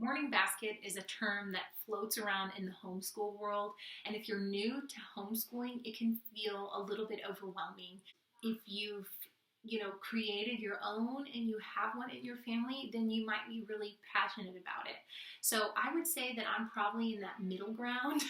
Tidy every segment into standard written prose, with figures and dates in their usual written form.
Morning basket is a term that floats around in the homeschool world, and if you're new to homeschooling, it can feel a little bit overwhelming. If you've created your own and you have one in your family, then you might be really passionate about it. So I would say that I'm probably in that middle ground.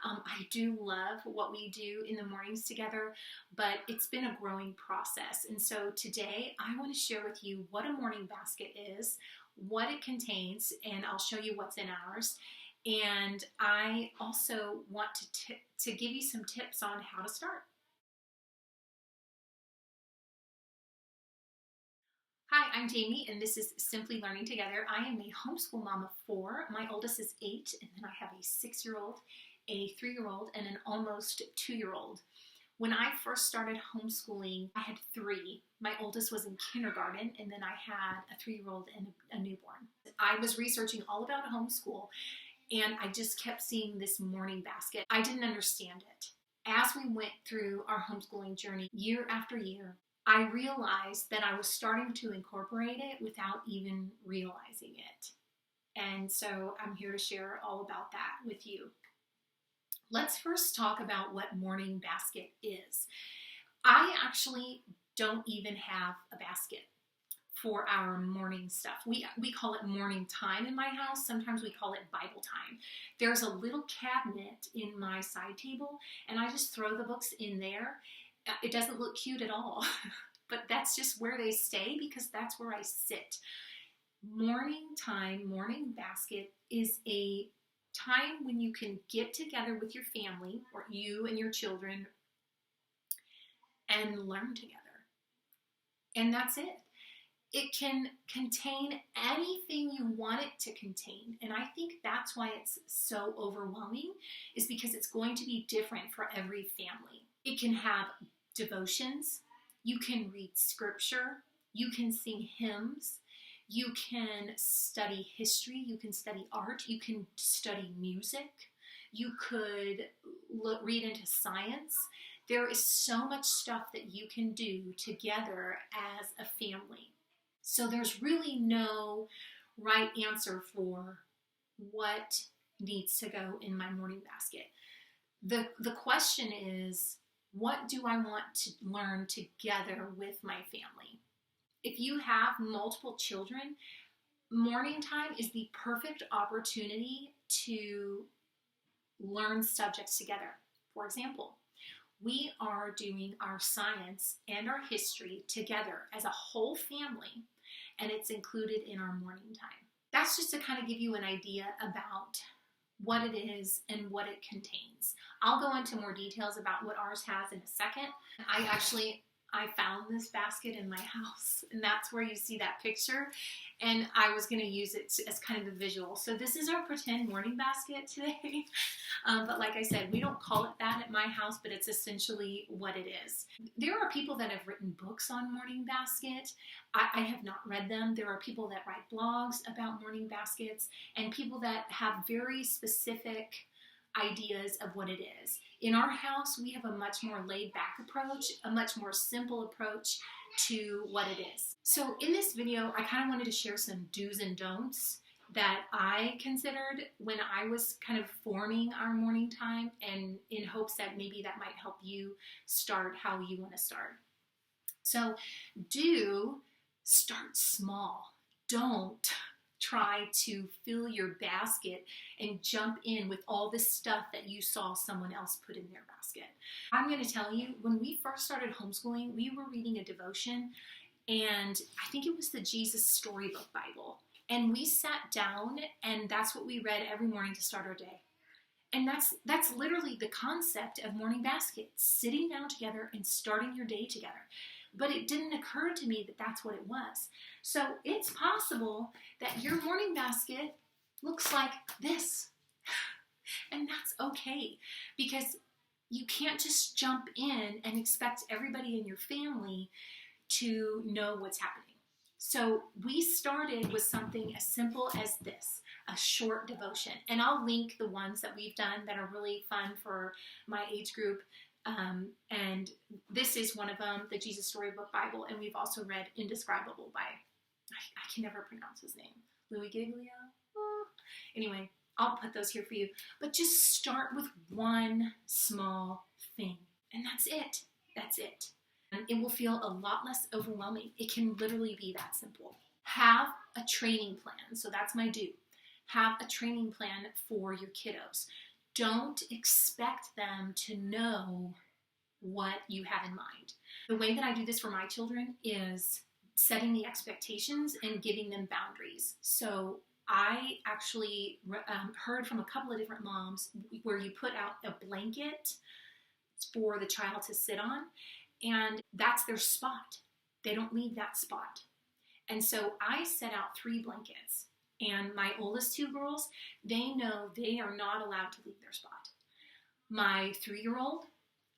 I do love what we do in the mornings together, but it's been a growing process. And so today I want to share with you what a morning basket is, what it contains, and I'll show you what's in ours. And I also want to give you some tips on how to start. Hi, I'm Jamie, and this is Simply Learning Together. I am a homeschool mom of 4. My oldest is 8, and then I have a 6-year-old, a 3-year-old, and an almost 2-year-old. When I first started homeschooling, I had 3. My oldest was in kindergarten, and then I had a 3-year-old and a newborn. I was researching all about homeschool, and I just kept seeing this morning basket. I didn't understand it. As we went through our homeschooling journey, year after year, I realized that I was starting to incorporate it without even realizing it. And so I'm here to share all about that with you. Let's first talk about what morning basket is. I actually don't even have a basket for our morning stuff. We call it morning time in my house. Sometimes we call it Bible time. There's a little cabinet in my side table, and I just throw the books in there. It doesn't look cute at all, but that's just where they stay because that's where I sit. Morning time, morning basket is a time when you can get together with your family or you and your children and learn together. And that's it. It can contain anything you want it to contain. And I think that's why it's so overwhelming, is because it's going to be different for every family. It can have devotions, you can read scripture, you can sing hymns, you can study history, you can study art, you can study music, you could read into science. There is so much stuff that you can do together as a family. So there's really no right answer for what needs to go in my morning basket. The question is, what do I want to learn together with my family? If you have multiple children, morning time is the perfect opportunity to learn subjects together. For example, we are doing our science and our history together as a whole family, and it's included in our morning time. That's just to kind of give you an idea about what it is and what it contains. I'll go into more details about what ours has in a second. I found this basket in my house, and that's where you see that picture, and I was going to use it as kind of a visual. So this is our pretend morning basket today, but like I said, we don't call it that at my house, but it's essentially what it is. There are people that have written books on morning basket. I have not read them. There are people that write blogs about morning baskets, and people that have very specific ideas of what it is. In our house, we have a much more laid back approach, a much more simple approach to what it is. So in this video, I kind of wanted to share some do's and don'ts that I considered when I was kind of forming our morning time, and in hopes that maybe that might help you start how you want to start. So do start small. Don't try to fill your basket and jump in with all this stuff that you saw someone else put in their basket. I'm going to tell you, when we first started homeschooling, we were reading a devotion, and I think it was the Jesus Storybook Bible. And we sat down, and that's what we read every morning to start our day. And that's literally the concept of morning basket, sitting down together and starting your day together. But it didn't occur to me that that's what it was. So it's possible that your morning basket looks like this. And that's okay, because you can't just jump in and expect everybody in your family to know what's happening. So we started with something as simple as this, a short devotion. And I'll link the ones that we've done that are really fun for my age group. And this is one of them, the Jesus Storybook Bible, and we've also read Indescribable by, I can never pronounce his name, Louis Giglio? Anyway, I'll put those here for you. But just start with one small thing. And that's it. That's it. And it will feel a lot less overwhelming. It can literally be that simple. Have a training plan. So that's my do. Have a training plan for your kiddos. Don't expect them to know what you have in mind. The way that I do this for my children is setting the expectations and giving them boundaries. So I actually heard from a couple of different moms where you put out a blanket for the child to sit on, and that's their spot. They don't leave that spot. And so I set out 3 blankets, and my oldest 2 girls, they know they are not allowed to leave their spot. My 3-year-old,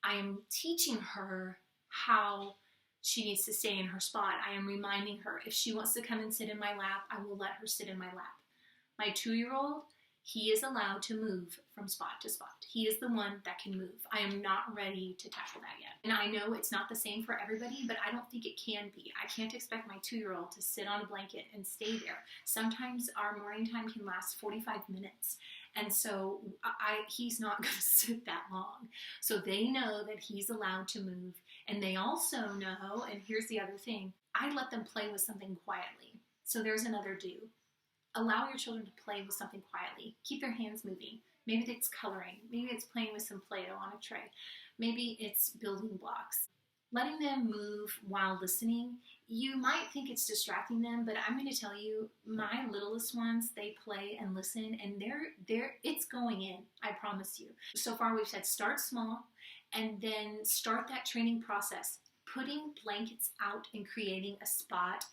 I am teaching her how she needs to stay in her spot. I am reminding her if she wants to come and sit in my lap, I will let her sit in my lap. My 2-year-old, he is allowed to move from spot to spot. He is the one that can move. I am not ready to tackle that yet. And I know it's not the same for everybody, but I don't think it can be. I can't expect my 2-year-old to sit on a blanket and stay there. Sometimes our morning time can last 45 minutes. And so he's not going to sit that long. So they know that he's allowed to move. And they also know, and here's the other thing, I let them play with something quietly. So there's another do. Allow your children to play with something quietly. Keep their hands moving. Maybe it's coloring. Maybe it's playing with some Play-Doh on a tray. Maybe it's building blocks. Letting them move while listening, you might think it's distracting them, but I'm going to tell you, my littlest ones, they play and listen, and it's going in, I promise you. So far we've said start small, and then start that training process. Putting blankets out and creating a spot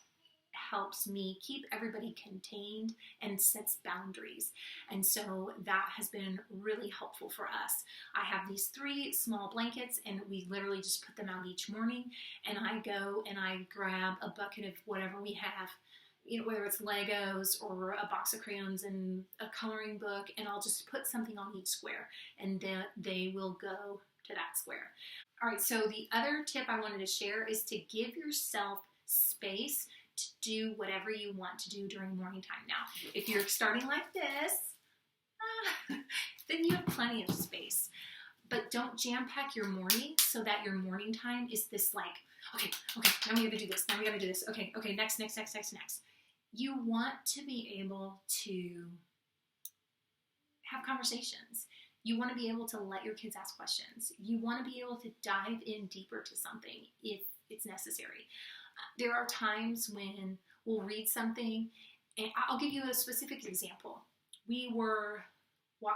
helps me keep everybody contained and sets boundaries. And so that has been really helpful for us. I have these 3 small blankets, and we literally just put them out each morning, and I go and I grab a bucket of whatever we have, you know, whether it's Legos or a box of crayons and a coloring book, and I'll just put something on each square, and then they will go to that square. All right, so the other tip I wanted to share is to give yourself space to do whatever you want to do during morning time. Now, if you're starting like this, then you have plenty of space. But don't jam pack your morning so that your morning time is this like, okay, now we gotta do this, now we gotta do this, okay, next. You want to be able to have conversations. You want to be able to let your kids ask questions. You want to be able to dive in deeper to something if it's necessary. There are times when we'll read something, and I'll give you a specific example. We were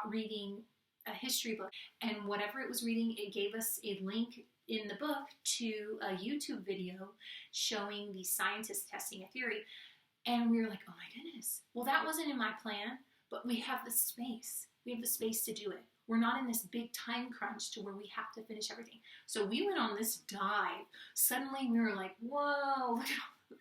reading a history book, and whatever it was reading, it gave us a link in the book to a YouTube video showing the scientists testing a theory, and we were like, oh my goodness. Well, that wasn't in my plan, but we have the space. We have the space to do it. We're not in this big time crunch to where we have to finish everything. So we went on this dive. Suddenly we were like, whoa,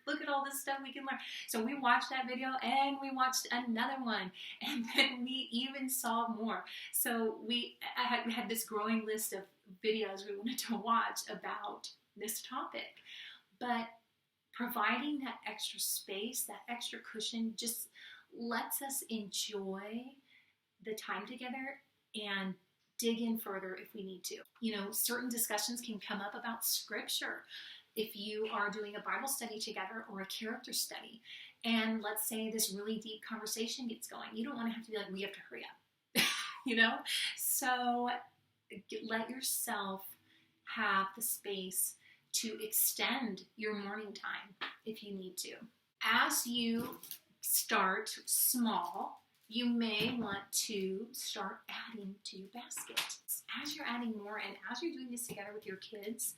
look at all this stuff we can learn. So we watched that video, and we watched another one, and then we even saw more. So we had this growing list of videos we wanted to watch about this topic. But providing that extra space, that extra cushion, just lets us enjoy the time together and dig in further if we need to. You know, certain discussions can come up about scripture if you are doing a Bible study together or a character study. And let's say this really deep conversation gets going. You don't want to have to be like, we have to hurry up, you know? So let yourself have the space to extend your morning time if you need to. As you start small, you may want to start adding to your basket. As you're adding more, and as you're doing this together with your kids,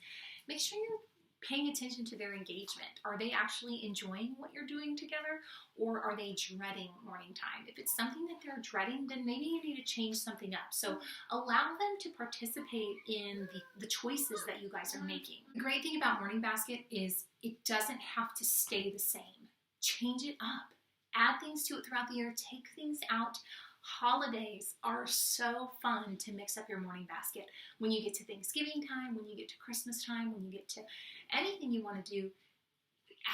make sure you're paying attention to their engagement. Are they actually enjoying what you're doing together, or are they dreading morning time? If it's something that they're dreading, then maybe you need to change something up. So allow them to participate in the choices that you guys are making. The great thing about Morning Basket is it doesn't have to stay the same. Change it up. Add things to it throughout the year. Take things out. Holidays are so fun to mix up your morning basket. When you get to Thanksgiving time, when you get to Christmas time, when you get to anything you want to do,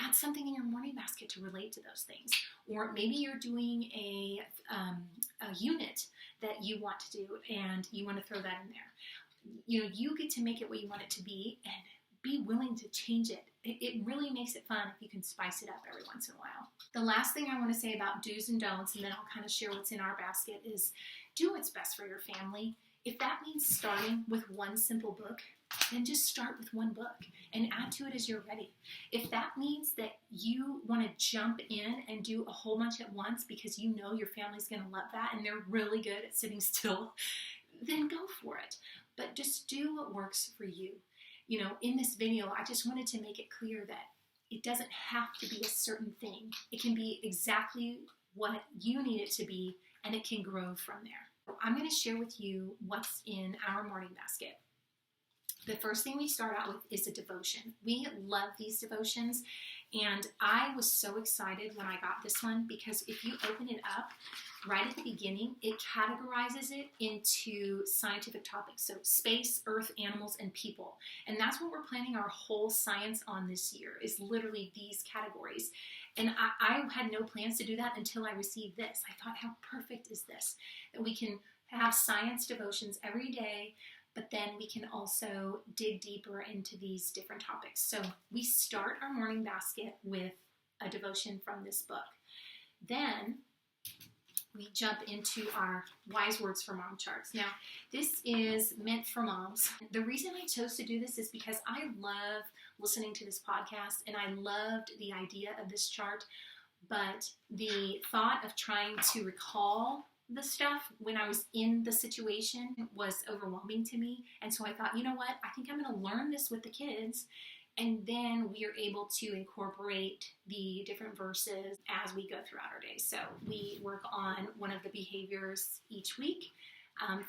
add something in your morning basket to relate to those things. Or maybe you're doing a unit that you want to do, and you want to throw that in there. You get to make it what you want it to be, and be willing to change it. It really makes it fun if you can spice it up every once in a while. The last thing I want to say about do's and don'ts, and then I'll kind of share what's in our basket, is do what's best for your family. If that means starting with one simple book, then just start with one book and add to it as you're ready. If that means that you want to jump in and do a whole bunch at once because you know your family's going to love that and they're really good at sitting still, then go for it. But just do what works for you. In this video, I just wanted to make it clear that it doesn't have to be a certain thing. It can be exactly what you need it to be, and it can grow from there. I'm going to share with you what's in our morning basket. The first thing we start out with is a devotion. We love these devotions, and I was so excited when I got this one because if you open it up right at the beginning, it categorizes it into scientific topics. So space, earth, animals, and people. And that's what we're planning our whole science on this year, is literally these categories. And I had no plans to do that until I received this. I thought, how perfect is this? That we can have science devotions every day, but then we can also dig deeper into these different topics. So we start our morning basket with a devotion from this book. Then we jump into our Wise Words for Mom charts. Now, this is meant for moms. The reason I chose to do this is because I love listening to this podcast, and I loved the idea of this chart, but the thought of trying to recall the stuff when I was in the situation was overwhelming to me. And so I thought, you know what? I think I'm going to learn this with the kids. And then we are able to incorporate the different verses as we go throughout our day. So we work on one of the behaviors each week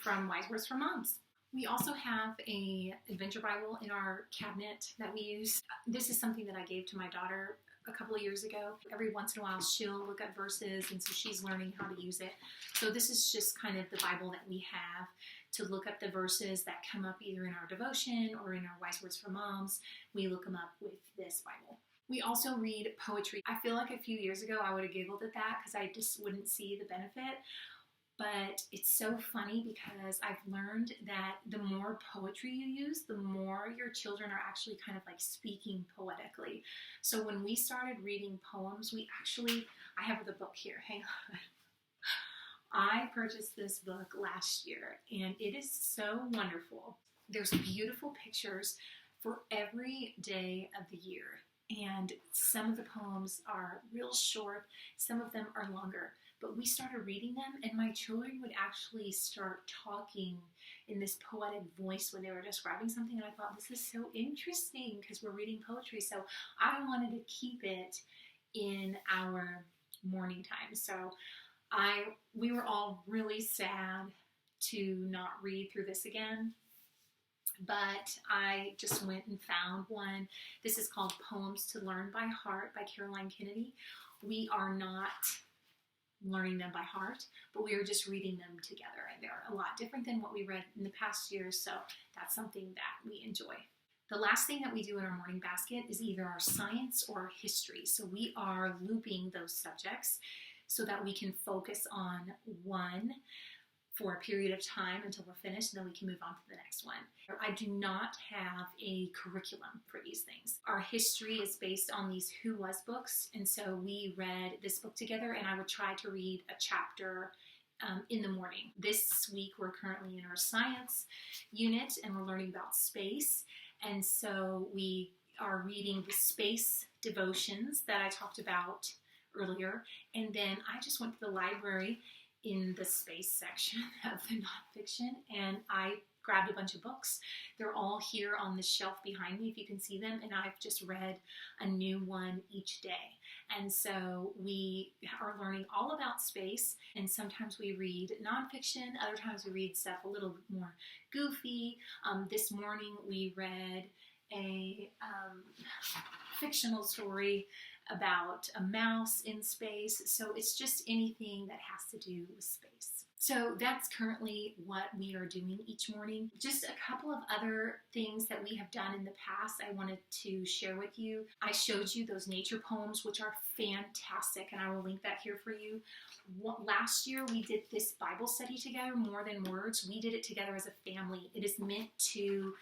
from Wise Words for Moms. We also have an adventure Bible in our cabinet that we use. This is something that I gave to my daughter a couple of years ago. Every once in a while she'll look up verses, and so she's learning how to use it. So this is just kind of the Bible that we have to look up the verses that come up either in our devotion or in our Wise Words for Moms. We look them up with this Bible. We also read poetry. I feel like a few years ago I would have giggled at that because I just wouldn't see the benefit. But it's so funny because I've learned that the more poetry you use, the more your children are actually kind of like speaking poetically. So when we started reading poems, I have the book here, hang on. I purchased this book last year, and it is so wonderful. There's beautiful pictures for every day of the year. And some of the poems are real short, some of them are longer. But we started reading them, and my children would actually start talking in this poetic voice when they were describing something. And I thought, this is so interesting because we're reading poetry. So I wanted to keep it in our morning time. So we were all really sad to not read through this again. But I just went and found one. This is called Poems to Learn by Heart by Caroline Kennedy. We are not learning them by heart, but we are just reading them together, and they're a lot different than what we read in the past years, so that's something that we enjoy. The last thing that we do in our morning basket is either our science or our history, so we are looping those subjects so that we can focus on one for a period of time until we're finished, and then we can move on to the next one. I do not have a curriculum for these things. Our history is based on these Who Was books, and so we read this book together, and I would try to read a chapter in the morning. This week we're currently in our science unit, and we're learning about space, and so we are reading the space devotions that I talked about earlier, and then I just went to the library in the space section of the nonfiction, and I grabbed a bunch of books. They're all here on the shelf behind me, if you can see them, and I've just read a new one each day. And so we are learning all about space, and sometimes we read nonfiction, other times we read stuff a little bit more goofy. This morning we read a fictional story about a mouse in space. So it's just anything that has to do with space. So that's currently what we are doing each morning. Just a couple of other things that we have done in the past I wanted to share with you. I showed you those nature poems, which are fantastic, and I will link that here for you. Last year we did this Bible study together, More Than Words. We did it together as a family. It is meant to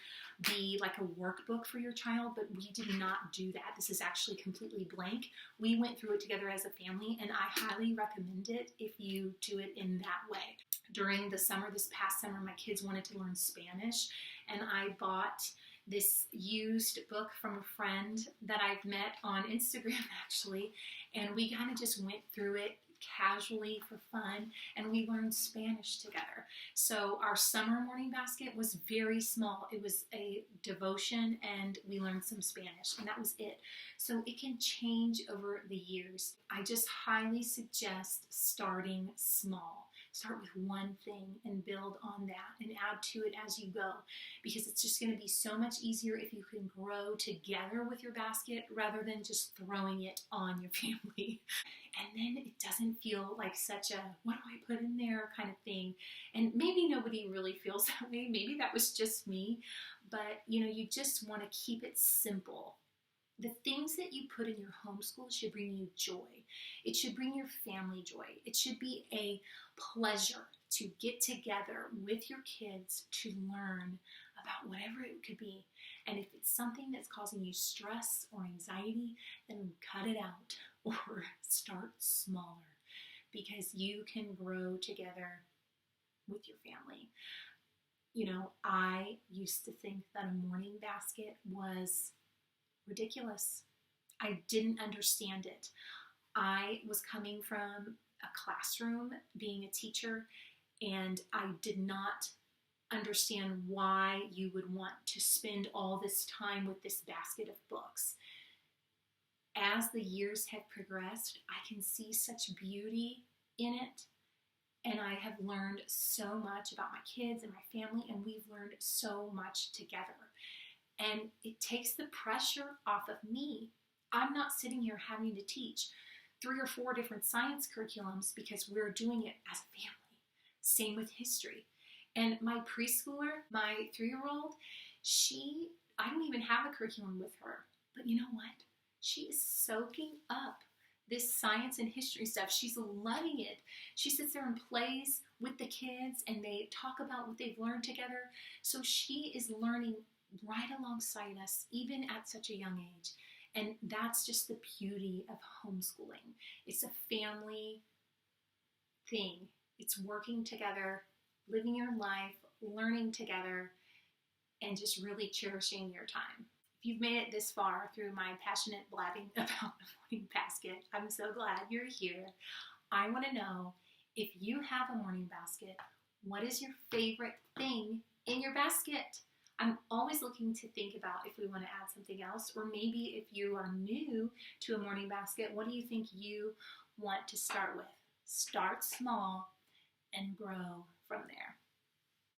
be like a workbook for your child, but we did not do that. This is actually completely blank. We went through it together as a family, and I highly recommend it if you do it in that way. During the summer, this past summer, my kids wanted to learn Spanish, and I bought this used book from a friend that I've met on Instagram actually, and we kind of just went through it casually for fun, and we learned Spanish together. So our summer morning basket was very small. It was a devotion, and we learned some Spanish, and that was it. So it can change over the years. I just highly suggest starting small. Start with one thing and build on that and add to it as you go, because it's just going to be so much easier if you can grow together with your basket rather than just throwing it on your family. And then it doesn't feel like such a, what do I put in there kind of thing. And maybe nobody really feels that way. Maybe that was just me. But, you just want to keep it simple. The things that you put in your homeschool should bring you joy. It should bring your family joy. It should be a pleasure to get together with your kids to learn about whatever it could be. And if it's something that's causing you stress or anxiety, then cut it out or start smaller, because you can grow together with your family. I used to think that a morning basket was ridiculous. I didn't understand it. I was coming from a classroom being a teacher, and I did not understand why you would want to spend all this time with this basket of books. As the years have progressed, I can see such beauty in it, and I have learned so much about my kids and my family, and we've learned so much together. And it takes the pressure off of me. I'm not sitting here having to teach 3 or 4 different science curriculums because we're doing it as a family. Same with history. And my preschooler, my 3-year-old, I don't even have a curriculum with her. But you know what? She is soaking up this science and history stuff. She's loving it. She sits there and plays with the kids, and they talk about what they've learned together. So she is learning right alongside us, even at such a young age. And that's just the beauty of homeschooling. It's a family thing. It's working together, living your life, learning together, and just really cherishing your time. If you've made it this far through my passionate blabbing about the morning basket, I'm so glad you're here. I want to know, if you have a morning basket, what is your favorite thing in your basket? I'm always looking to think about if we want to add something else, or maybe if you are new to a morning basket, what do you think you want to start with? Start small and grow from there.